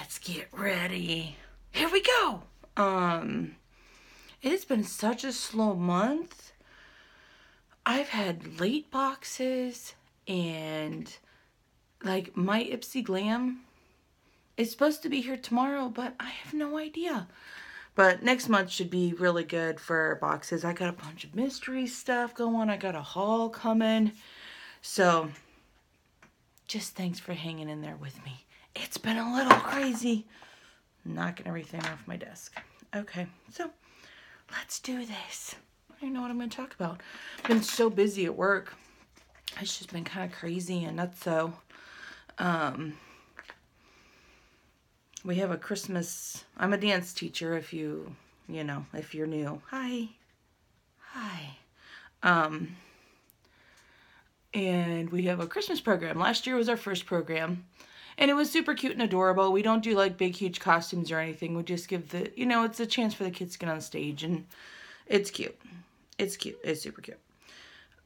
Let's get ready. Here we go. It has been such a slow month. I've had late boxes and like my Ipsy Glam is supposed to be here tomorrow, but I have no idea. But next month should be really good for boxes. I got a bunch of mystery stuff going. I got a haul coming. So just thanks for hanging in there with me. It's been a little crazy. Knocking everything off my desk. Okay, so let's do this. I don't know what I'm going to talk about. I've been so busy at work. It's just been kind of crazy and nutso. We have a Christmas, I'm a dance teacher if if you're new. Hi. And we have a Christmas program. Last year was our first program. And it was super cute and adorable. We don't do like big, huge costumes or anything. We just give it's a chance for the kids to get on stage. And it's cute. It's cute. It's super cute.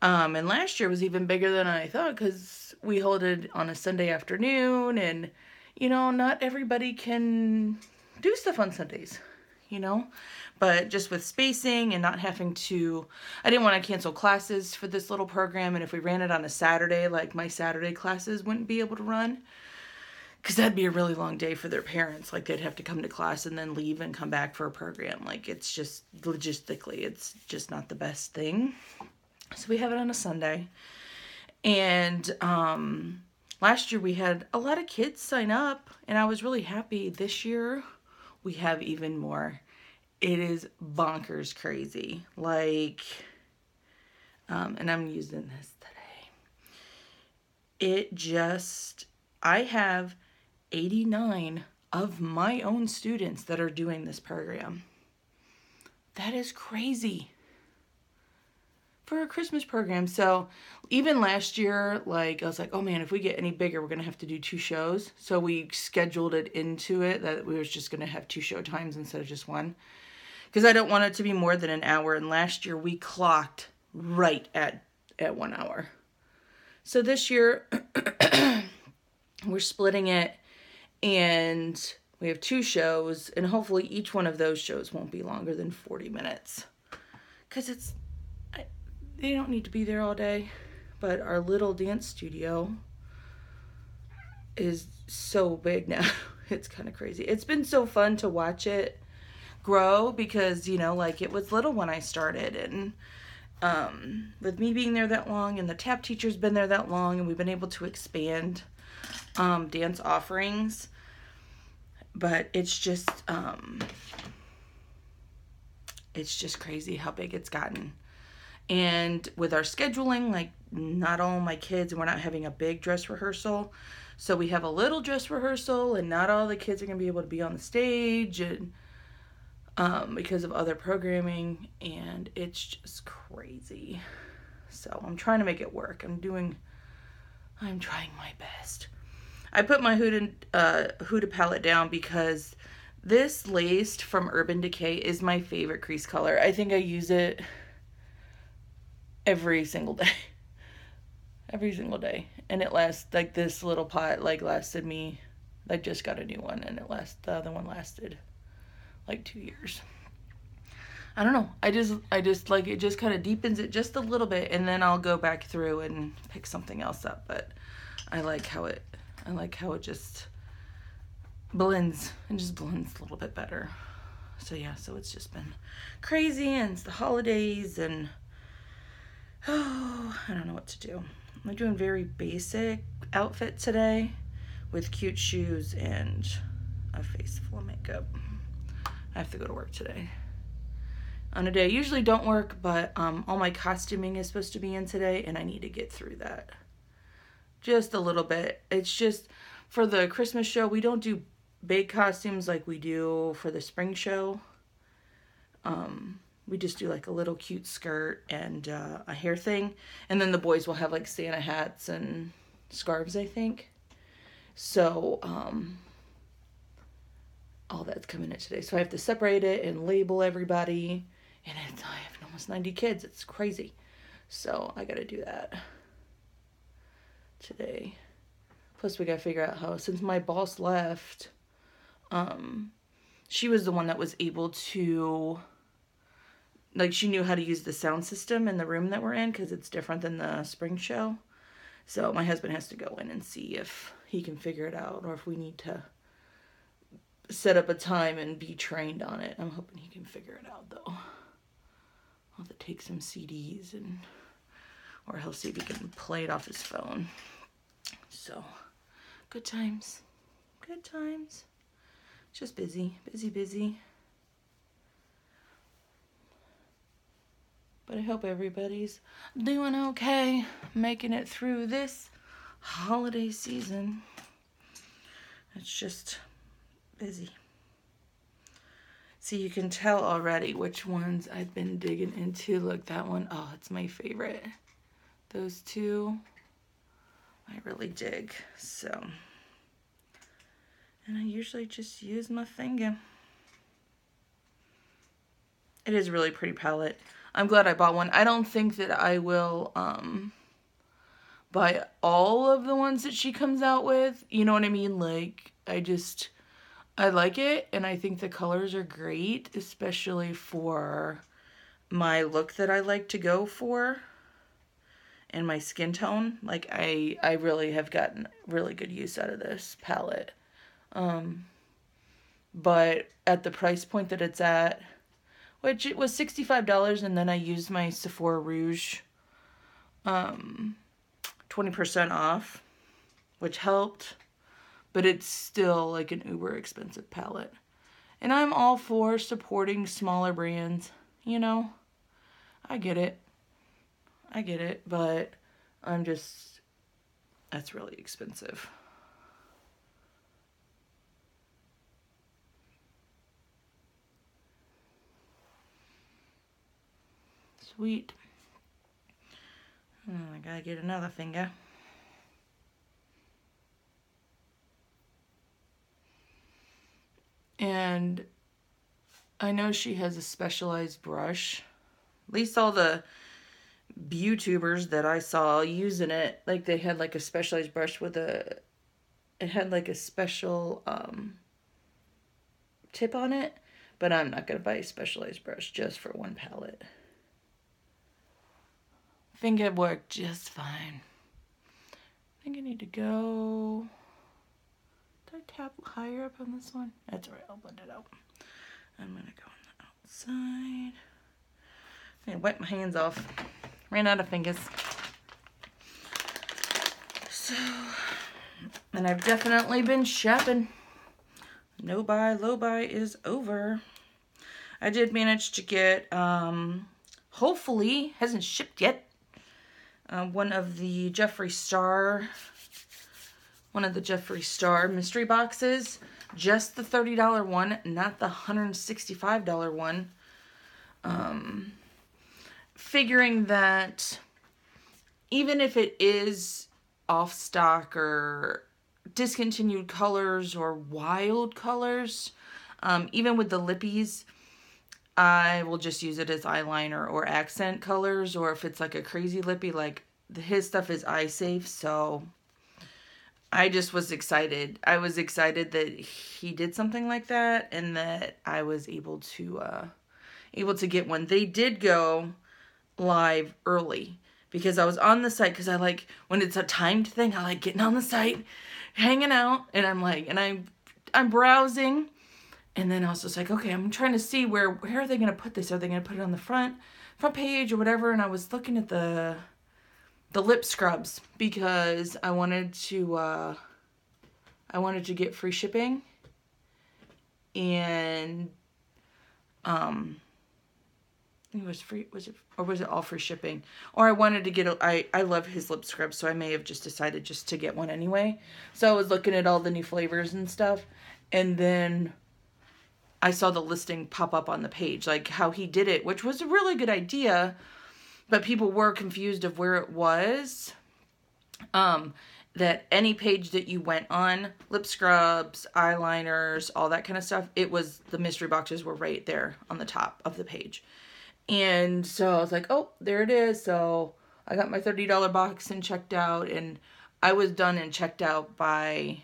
And last year was even bigger than I thought because we held it on a Sunday afternoon. And, not everybody can do stuff on Sundays, But just with spacing and not having to, I didn't want to cancel classes for this little program. And if we ran it on a Saturday, like my Saturday classes wouldn't be able to run. Because that'd be a really long day for their parents. Like, they'd have to come to class and then leave and come back for a program. Like, it's just, logistically, it's just not the best thing. So we have it on a Sunday. And last year we had a lot of kids sign up. And I was really happy. This year we have even more. It is bonkers crazy. Like, and I'm using this today. I have 89 of my own students that are doing this program. That is crazy for a Christmas program. So even last year, I was like, oh man, if we get any bigger, we're going to have to do 2 shows. So we scheduled it into it that we were just going to have 2 show times instead of just 1. Because I don't want it to be more than an hour. And last year we clocked right at 1 hour. So this year we're splitting it. And we have 2 shows, and hopefully each one of those shows won't be longer than 40 minutes. Because they don't need to be there all day. But our little dance studio is so big now. It's kind of crazy. It's been so fun to watch it grow because, it was little when I started. And with me being there that long, and the tap teacher's been there that long, and we've been able to expand dance offerings, but it's just crazy how big it's gotten. And with our scheduling, not all my kids, and we're not having a big dress rehearsal, so we have a little dress rehearsal, and not all the kids are gonna be able to be on the stage, and because of other programming, and it's just crazy. So I'm trying to make it work. I'm trying my best. I put my Huda palette down because this Laced from Urban Decay is my favorite crease color. I think I use it every single day. Every single day. And it lasts, this little pot, lasted me, I just got a new one, and the other one lasted, 2 years. I don't know. I just it just kind of deepens it just a little bit, and then I'll go back through and pick something else up, but I like how it just blends a little bit better. So yeah, so it's just been crazy, and it's the holidays, and I don't know what to do. I'm doing very basic outfit today with cute shoes and a face full of makeup. I have to go to work today. On a day I usually don't work, but all my costuming is supposed to be in today, and I need to get through that. Just a little bit. It's just for the Christmas show, we don't do big costumes like we do for the spring show. We just do a little cute skirt and a hair thing. And then the boys will have Santa hats and scarves, I think. So all that's coming in today. So I have to separate it and label everybody. And I have almost 90 kids. It's crazy. So I got to do that today. Plus we got to figure out how, since my boss left, She was the one that was able to, like, she knew how to use the sound system in the room that we're in because it's different than the spring show. So my husband has to go in and see if he can figure it out or if we need to set up a time and be trained on it. I'm hoping he can figure it out, though. I'll have to take some CDs and, or he'll see if he can play it off his phone. So, good times. Good times. Just busy, busy, busy. But I hope everybody's doing okay, making it through this holiday season. It's just busy. See, you can tell already which ones I've been digging into. Look, that one, oh, it's my favorite. Those two, I really dig. So, and I usually just use my finger. It is a really pretty palette. I'm glad I bought one. I don't think that I will buy all of the ones that she comes out with. You know what I mean? Like, I like it, and I think the colors are great, especially for my look that I like to go for and my skin tone. Like, I really have gotten really good use out of this palette. But at the price point that it's at, which it was $65, and then I used my Sephora Rouge 20% off, which helped. But it's still like an uber expensive palette. And I'm all for supporting smaller brands, you know. I get it. I get it, but that's really expensive. Sweet. I gotta get another finger. And I know she has a specialized brush. At least all the YouTubers that I saw using it, like they had like a specialized brush with it had like a special tip on it. But I'm not going to buy a specialized brush just for one palette. I think it worked just fine. I think I need to go... Did I tap higher up on this one? That's alright, I'll blend it out. I'm going to go on the outside. I'm going to wipe my hands off. Ran out of fingers. So, and I've definitely been shopping. No buy, low buy is over. I did manage to get, hopefully, hasn't shipped yet, one of the Jeffree Star mystery boxes. Just the $30 one, not the $165 one. Figuring that even if it is off stock or discontinued colors or wild colors, even with the lippies, I will just use it as eyeliner or accent colors, or if it's like a crazy lippy, like his stuff is eye safe, so I just was excited. I was excited that he did something like that and that I was able to get one. They did go live early because I was on the site, because I like, when it's a timed thing, I like getting on the site, hanging out, and I'm like, and I'm browsing, and then I was just like, okay, I'm trying to see where are they going to put this? Are they going to put it on the front page or whatever? And I was looking at the lip scrubs because I wanted to get free shipping, and it was free, was it all free shipping? Or I wanted to get I love his lip scrub, so I may have just decided just to get one anyway. So I was looking at all the new flavors and stuff, and then I saw the listing pop up on the page, like how he did it, which was a really good idea, but people were confused of where it was. That any page that you went on, lip scrubs, eyeliners, all that kind of stuff, it was, the mystery boxes were right there on the top of the page. And so I was like, oh, there it is. So I got my $30 box and checked out, and I was done and checked out by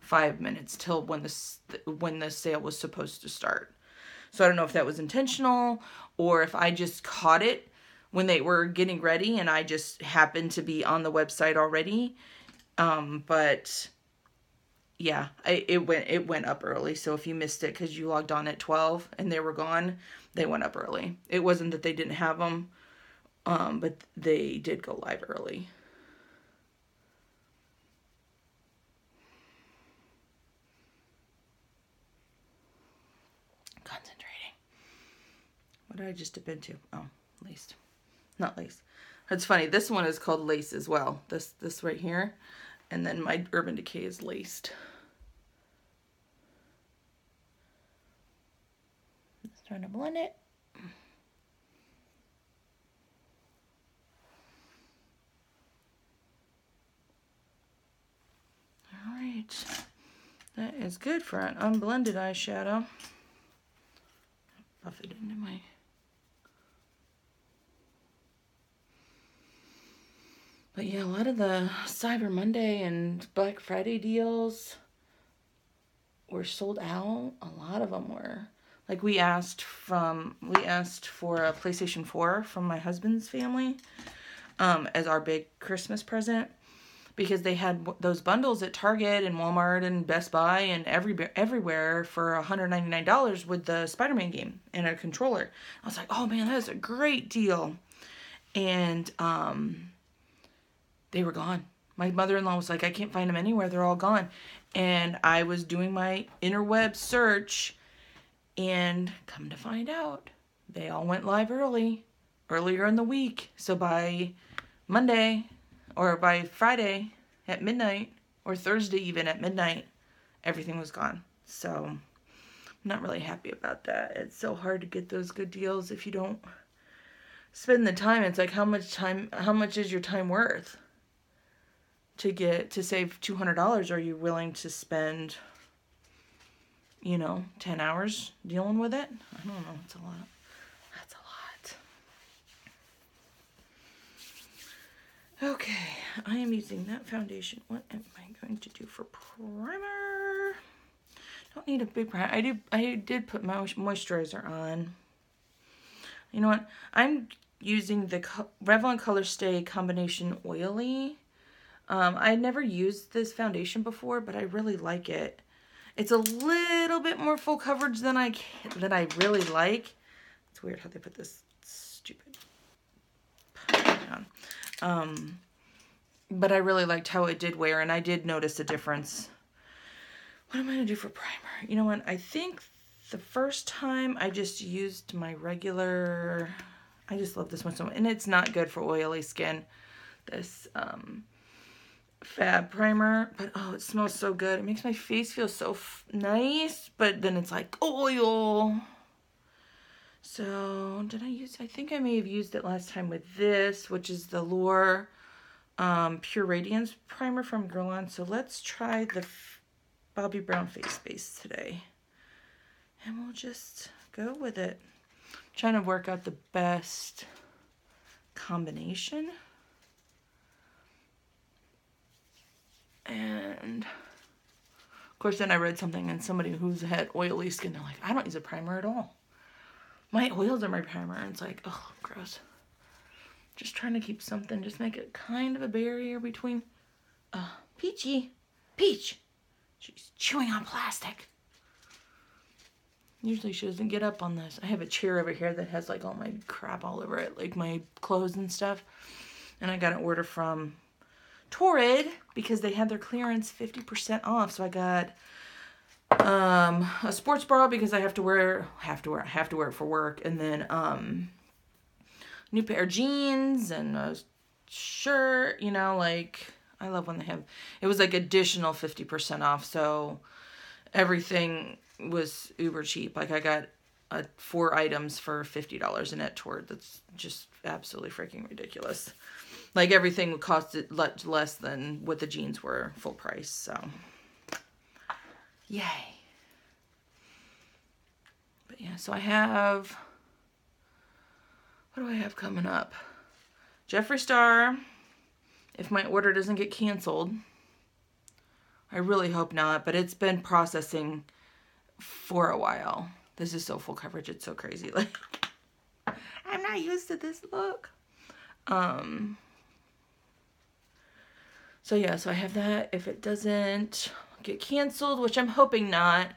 5 minutes till when the sale was supposed to start. So I don't know if that was intentional or if I just caught it when they were getting ready and I just happened to be on the website already. But yeah, it went up early. So if you missed it because you logged on at 12 and they were gone, they went up early. It wasn't that they didn't have them, but they did go live early. Concentrating. What did I just dip into? Oh, laced. Not lace. It's funny. This one is called lace as well. This right here. And then my Urban Decay is laced. Just trying to blend it. All right. That is good for an unblended eyeshadow. Buff it into my... But yeah, a lot of the Cyber Monday and Black Friday deals were sold out. A lot of them were. Like we asked for a PlayStation 4 from my husband's family as our big Christmas present because they had those bundles at Target and Walmart and Best Buy and everywhere for $199 with the Spider-Man game and a controller. I was like, oh man, that is a great deal. And they were gone. My mother-in-law was like, I can't find them anywhere. They're all gone. And I was doing my interweb search and come to find out, they all went live earlier in the week. So by Monday or by Friday at midnight or Thursday even at midnight, everything was gone. So I'm not really happy about that. It's so hard to get those good deals if you don't spend the time. It's like, how much is your time worth? To save $200, are you willing to spend, 10 hours dealing with it? I don't know. It's a lot. That's a lot. Okay, I am using that foundation. What am I going to do for primer? Don't need a big primer. I did put my moisturizer on. You know what? I'm using the Revlon Colorstay Combination Oily. I never used this foundation before, but I really like it. It's a little bit more full coverage than I really like. It's weird how they put this stupid on. But I really liked how it did wear, and I did notice a difference. What am I going to do for primer? You know what? I think the first time I just used my regular... I just love this one so much. And it's not good for oily skin. This... Fab primer, but oh, it smells so good. It makes my face feel so nice, but then it's like oil. So I think I may have used it last time with this, which is the Lure Pure Radiance primer from Guerlain. So let's try the Bobbi Brown face base today, and we'll just go with it. I'm trying to work out the best combination. And of course then I read something and somebody who's had oily skin, they're like, I don't use a primer at all. My oils are my primer. And it's like, oh, gross. Just trying to keep something, just make it kind of a barrier between Peach. She's chewing on plastic. Usually she doesn't get up on this. I have a chair over here that has like all my crap all over it, like my clothes and stuff. And I got an order from Torrid because they had their clearance 50% off. So I got a sports bra because I have to wear it for work, and then new pair of jeans and a shirt. Like I love when they have, it was like additional 50% off, so everything was uber cheap. Like I got 4 items for $50 in at Torrid. That's just absolutely freaking ridiculous. Like everything would cost it less than what the jeans were full price. So, yay. But yeah, so I have, what do I have coming up? Jeffree Star, if my order doesn't get canceled. I really hope not, but it's been processing for a while. This is so full coverage, it's so crazy. Like, I'm not used to this look. So yeah, so I have that. If it doesn't get canceled, which I'm hoping not,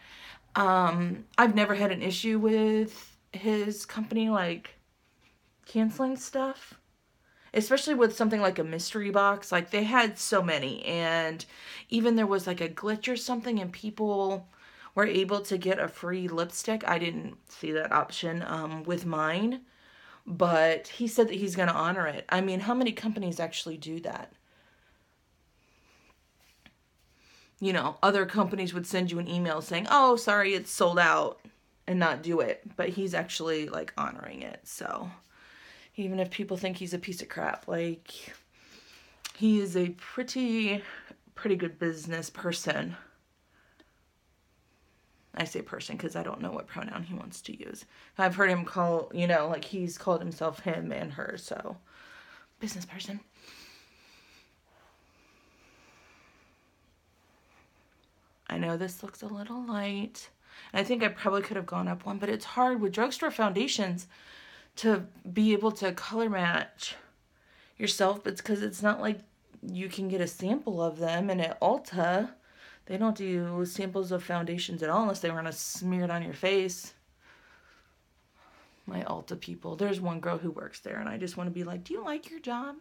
I've never had an issue with his company, like, canceling stuff. Especially with something like a mystery box. Like, they had so many, and even there was like a glitch or something, and people were able to get a free lipstick. I didn't see that option with mine, but he said that he's going to honor it. I mean, how many companies actually do that? You know, other companies would send you an email saying, oh, sorry, it's sold out, and not do it. But he's actually, like, honoring it. So, even if people think he's a piece of crap, like, he is a pretty good business person. I say person because I don't know what pronoun he wants to use. I've heard him call, you know, like, he's called himself him and her, so, business person. I know this looks a little light. And I think I probably could have gone up one, but it's hard with drugstore foundations to be able to color match yourself. It's because it's not like you can get a sample of them. And at Ulta, they don't do samples of foundations at all unless they want to smear it on your face. My Ulta people. There's one girl who works there, and I just want to be like, do you like your job?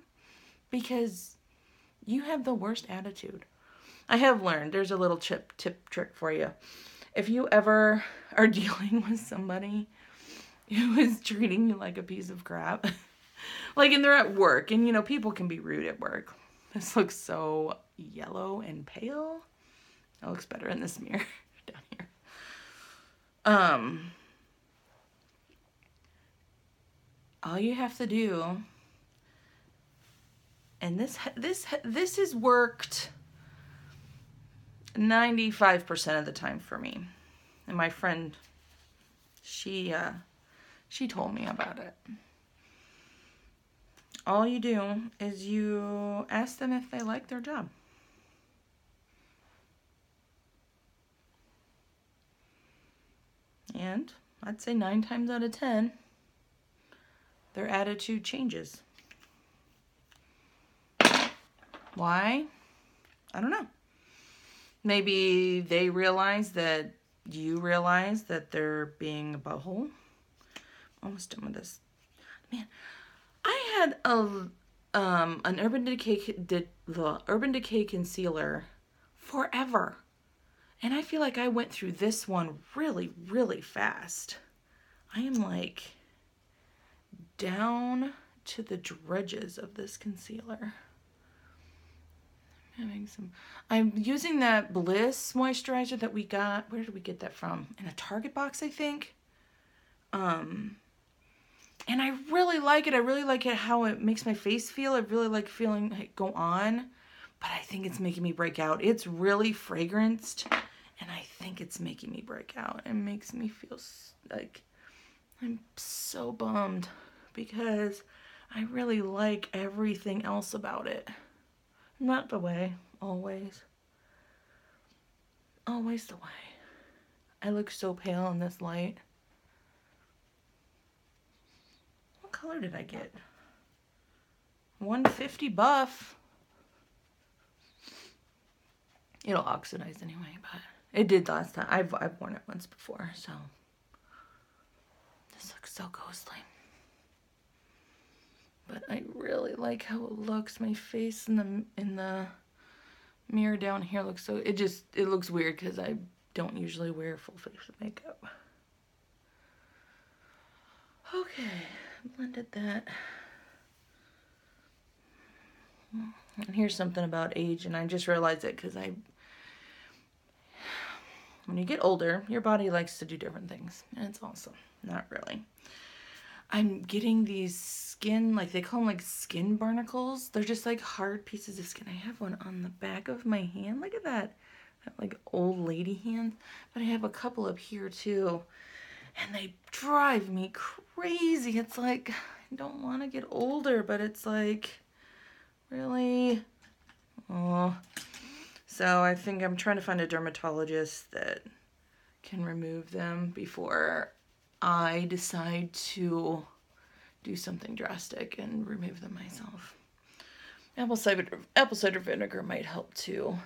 Because you have the worst attitude. I have learned, there's a little tip trick for you. If you ever are dealing with somebody who is treating you like a piece of crap, like, and they're at work, and, you know, people can be rude at work. This looks so yellow and pale. That looks better in this mirror down here. All you have to do, and this has worked 95% of the time for me. And my friend, she told me about it. All you do is you ask them if they like their job. And I'd say 9 times out of 10, their attitude changes. Why? I don't know. Maybe they realize that you realize that they're being a butthole. Almost done with this. Man, I had an Urban Decay concealer forever. And I feel like I went through this one really, really fast. I am like down to the dredges of this concealer. I'm using that Bliss moisturizer that we got. Where did we get that from? In a Target box, I think. And I really like it. I really like it how it makes my face feel. I really like feeling it go on. But I think it's making me break out. It's really fragranced. And I think it's making me break out. It makes me feel like I'm so bummed. Because I really like everything else about it. Not the way, always. Always the way. I look so pale in this light. What color did I get? 150 buff. It'll oxidize anyway, but it did last time. I've worn it once before, so. This looks so ghostly. But I really like how it looks. My face in the mirror down here looks so, it looks weird because I don't usually wear full face makeup. Okay, blended that. And here's something about age, and I just realized it because when you get older, your body likes to do different things, and it's awesome. Not really. I'm getting these skin, like they call them like skin barnacles. They're just like hard pieces of skin. I have one on the back of my hand. Look at that. Like old lady hand. But I have a couple up here too. And they drive me crazy. It's like, I don't want to get older, but it's like, really? Oh. So I think I'm trying to find a dermatologist that can remove them before I decide to do something drastic and remove them myself. Apple cider vinegar might help too.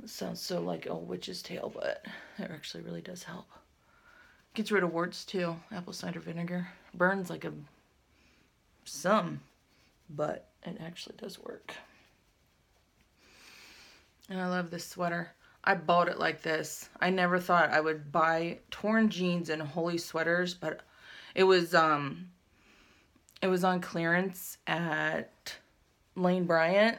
It sounds so like a witch's tale, but it actually really does help. Gets rid of warts too, apple cider vinegar. Burns like some, but it actually does work. And I love this sweater. I bought it like this. I never thought I would buy torn jeans and holey sweaters, but it was on clearance at Lane Bryant.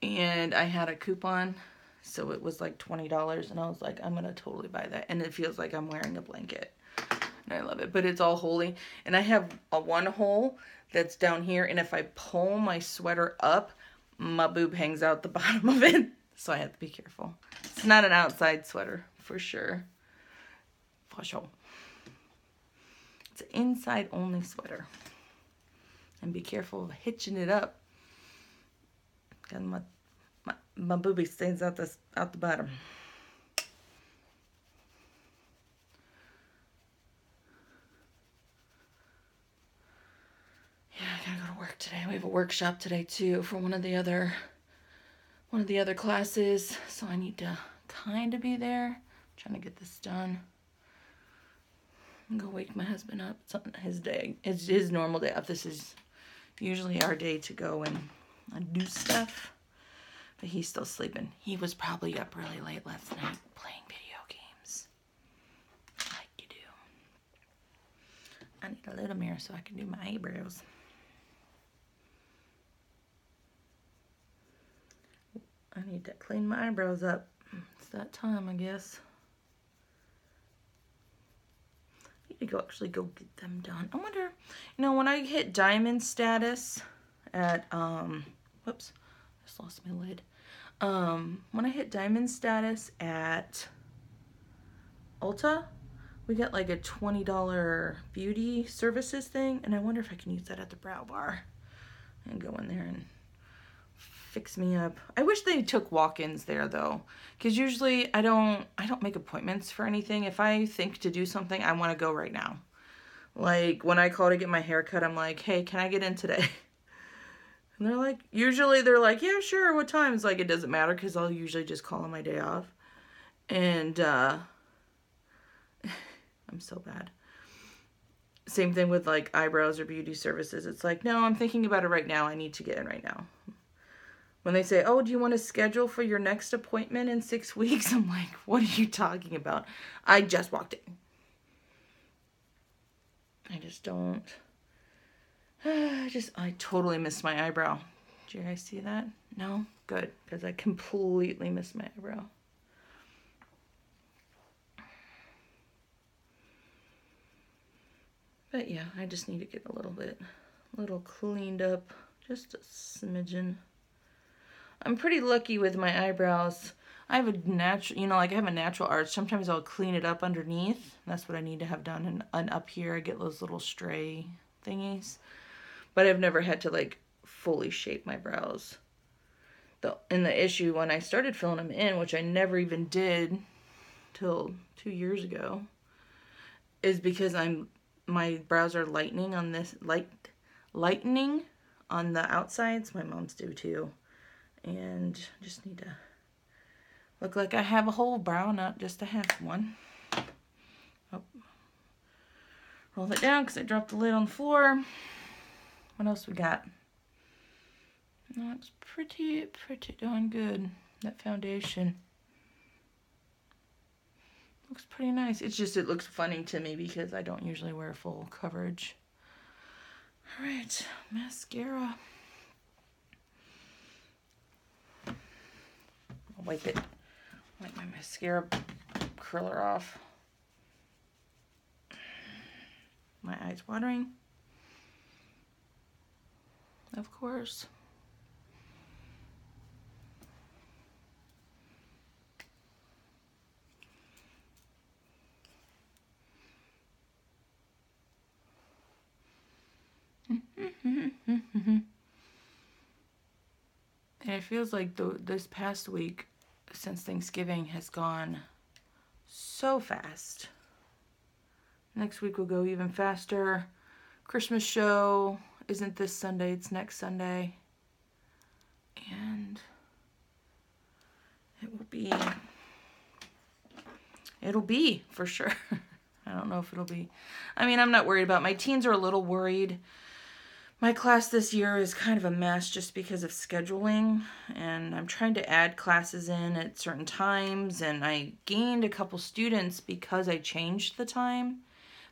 And I had a coupon, so it was like $20, and I was like, I'm gonna totally buy that. And it feels like I'm wearing a blanket. And I love it, but it's all holey. And I have a one hole that's down here, and if I pull my sweater up, my boob hangs out the bottom of it. So I have to be careful. It's not an outside sweater, for sure. For sure. It's an inside only sweater. And be careful of hitching it up. Got my boobie stains out the bottom. Yeah, I gotta go to work today. We have a workshop today too for one of the other classes, so I need to kind of be there. I'm trying to get this done. I'm gonna wake my husband up. It's his day. It's his normal day off. This is usually our day to go and do stuff. But he's still sleeping. He was probably up really late last night playing video games. Like you do. I need a little mirror so I can do my eyebrows. I need to clean my eyebrows up. It's that time, I guess. I need to actually go get them done. I wonder, when I hit diamond status at, whoops, I just lost my lid. When I hit diamond status at Ulta, we got like a $20 beauty services thing, and I wonder if I can use that at the brow bar and go in there and fix me up. I wish they took walk-ins there though, because usually I don't make appointments for anything. If I think to do something, I want to go right now. Like when I call to get my hair cut, I'm like, hey, can I get in today? And they're like, usually they're like, yeah, sure, what time? It's like, it doesn't matter, because I'll usually just call on my day off. And I'm so bad. Same thing with like eyebrows or beauty services. It's like, no, I'm thinking about it right now. I need to get in right now. When they say, oh, do you want to schedule for your next appointment in 6 weeks? I'm like, what are you talking about? I just walked in. I just don't. I totally missed my eyebrow. Did you guys see that? No? Good, because I completely missed my eyebrow. But yeah, I just need to get a little cleaned up, just a smidgen. I'm pretty lucky with my eyebrows. I have a natural, I have a natural arch. Sometimes I'll clean it up underneath. That's what I need to have done. And up here, I get those little stray thingies. But I've never had to like fully shape my brows. And the issue when I started filling them in, which I never even did till 2 years ago, is because my brows are lightening on this lightening on the outsides. My mom's do too. And just need to look like I have a whole brow, not just a half one. Oh. Roll it down because I dropped the lid on the floor. What else we got? Looks pretty darn good. That foundation looks pretty nice. It's just, it looks funny to me because I don't usually wear full coverage. All right, mascara. I'll wipe my mascara curler off. My eyes watering. Of course. And feels like this past week since Thanksgiving has gone so fast. Next week will go even faster. Christmas show isn't this Sunday, it's next Sunday. And it'll be for sure. I don't know if it'll be. I mean, I'm not worried about it. My teens are a little worried. My class this year is kind of a mess just because of scheduling, and I'm trying to add classes in at certain times, and I gained a couple students because I changed the time,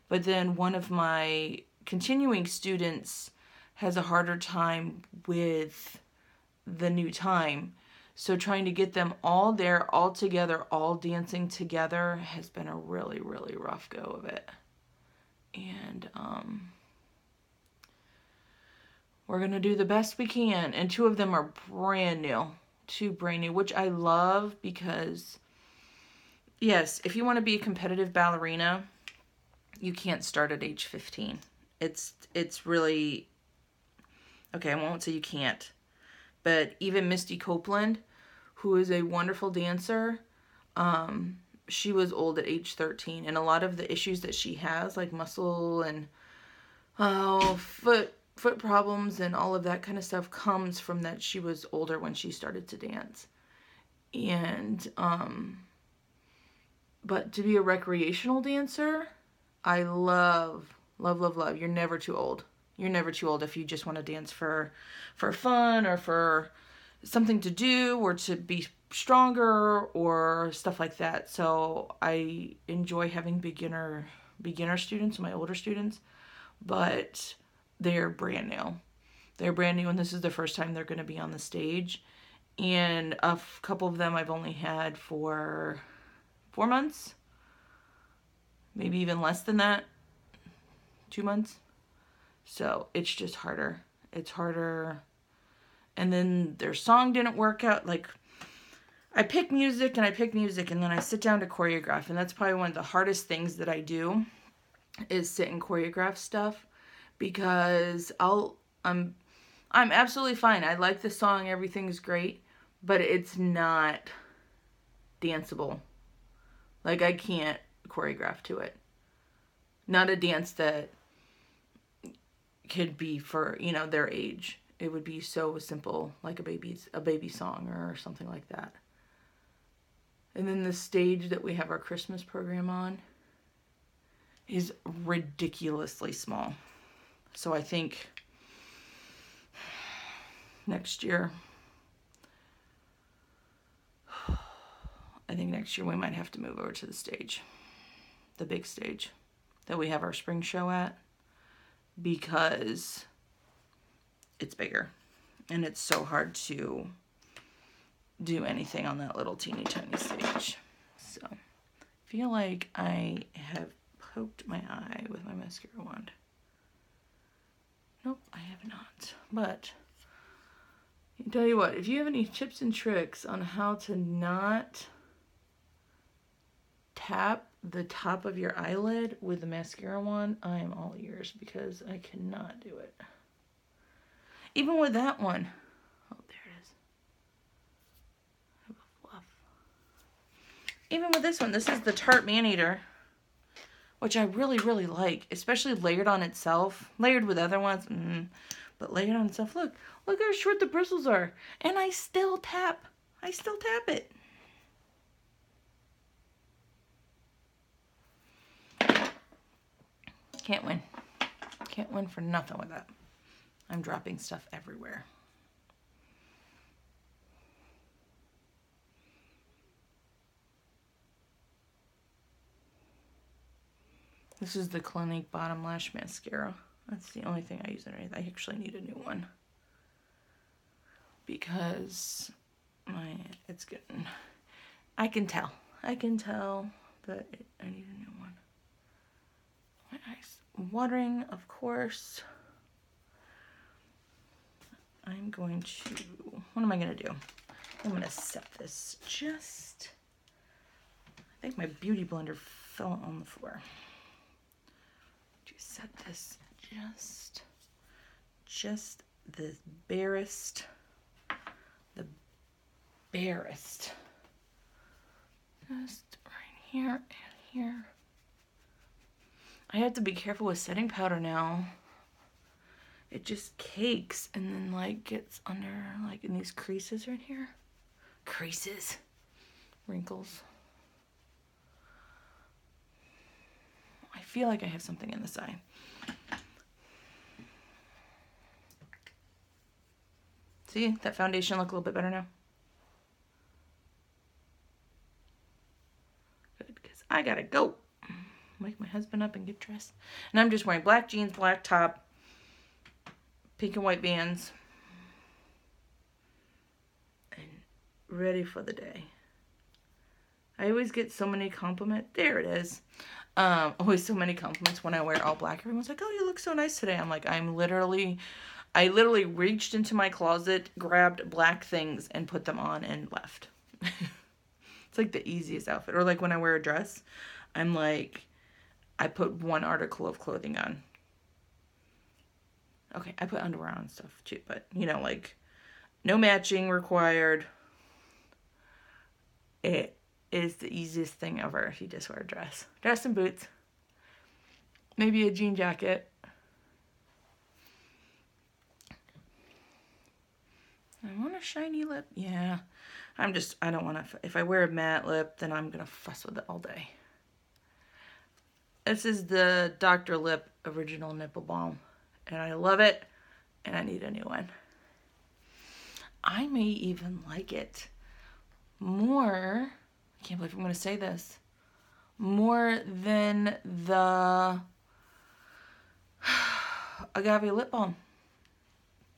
but then one of my continuing students has a harder time with the new time. So trying to get them all there, all together, all dancing together has been a really, really rough go of it. And we're going to do the best we can. And two of them are brand new. Two brand new, which I love because, yes, if you want to be a competitive ballerina, you can't start at age 15. It's really, okay, I won't say you can't. But even Misty Copeland, who is a wonderful dancer, she was old at age 13. And a lot of the issues that she has, like muscle and foot problems and all of that kind of stuff, comes from that she was older when she started to dance. And, but to be a recreational dancer, I love, love, love, love. You're never too old. You're never too old if you just want to dance for fun or for something to do or to be stronger or stuff like that. So I enjoy having beginner students, my older students, but they're brand new. They're brand new, and this is the first time they're going to be on the stage. And a couple of them I've only had for 4 months, maybe even less than that, 2 months. So it's just harder. It's harder. And then their song didn't work out. Like, I pick music and then I sit down to choreograph. And that's probably one of the hardest things that I do is sit and choreograph stuff, because I'm absolutely fine. I like the song. Everything's great, but it's not danceable. Like, I can't choreograph to it. Not a dance that could be for, you know, their age. It would be so simple, like a baby song or something like that. And then the stage that we have our Christmas program on is ridiculously small. So I think next year we might have to move over to the stage, the big stage that we have our spring show at, because it's bigger and it's so hard to do anything on that little teeny tiny stage. So I feel like I have poked my eye with my mascara wand. Nope, I have not. But I'll tell you what, if you have any tips and tricks on how to not tap the top of your eyelid with the mascara wand, I am all ears, because I cannot do it. Even with that one. Oh, there it is. I have a fluff. Even with this one, this is the Tarte Maneater, which I really, really like, especially layered on itself. Layered with other ones, but layered on itself. Look how short the bristles are. And I still tap it. Can't win. Can't win for nothing with that. I'm dropping stuff everywhere. This is the Clinique Bottom Lash Mascara. That's the only thing I use underneath. I actually need a new one, because it's getting, I can tell that I need a new one. My eyes watering, of course. I'm going to, what am I going to do? I'm going to set this just, I think my beauty blender fell on the floor. To set this just the embarrassed. Just right here and here. I have to be careful with setting powder now. It just cakes and then like gets under like in these creases right here. Creases. Wrinkles. I feel like I have something in this eye. See, that foundation look a little bit better now. Good, because I gotta go. Wake my husband up and get dressed. And I'm just wearing black jeans, black top, pink and white Vans, and ready for the day. I always get so many compliments. There it is. Always so many compliments when I wear all black. Everyone's like, oh, you look so nice today. I'm like, I literally reached into my closet, grabbed black things, and put them on and left. It's like the easiest outfit. Or like when I wear a dress, I'm like, I put one article of clothing on. Okay, I put underwear on and stuff too, but you know, like no matching required. It is the easiest thing ever if you just wear a dress. Dress and boots. Maybe a jean jacket. I want a shiny lip. Yeah. I don't want to, if I wear a matte lip, then I'm going to fuss with it all day. This is the Dr. Lipp Original Nipple Balm. And I love it. And I need a new one. I may even like it more. I can't believe I'm going to say this. More than the Agave Lip Balm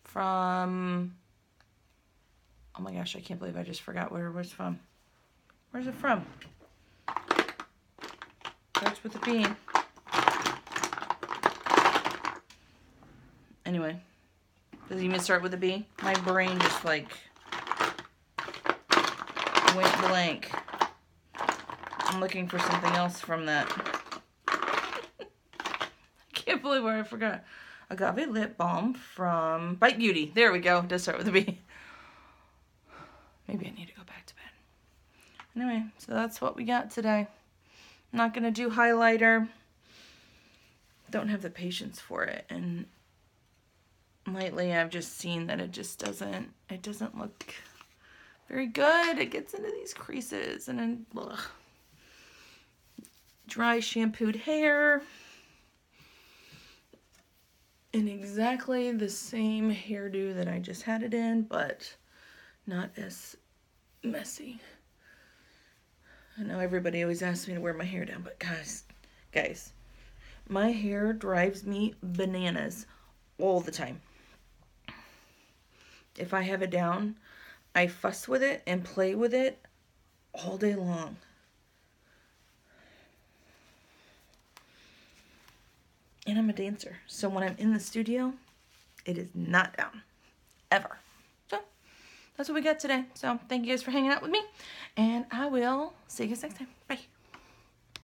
from, oh my gosh, I can't believe I just forgot where it was from. Where's it from? Starts with a B. Anyway, does it even start with a B? My brain just like went blank. I'm looking for something else from that. I can't believe where I forgot. Agave Lip Balm from Bite Beauty. There we go. It does start with a B. Maybe I need to go back to bed. Anyway, so that's what we got today. I'm not going to do highlighter. Don't have the patience for it. And lately I've just seen that it doesn't look very good. It gets into these creases and then ugh. Dry shampooed hair. In exactly the same hairdo that I just had it in, but not as messy. I know everybody always asks me to wear my hair down, but guys, my hair drives me bananas all the time. If I have it down, I fuss with it and play with it all day long. And I'm a dancer, so when I'm in the studio, it is not down, ever. So, that's what we got today. So, thank you guys for hanging out with me, and I will see you guys next time. Bye.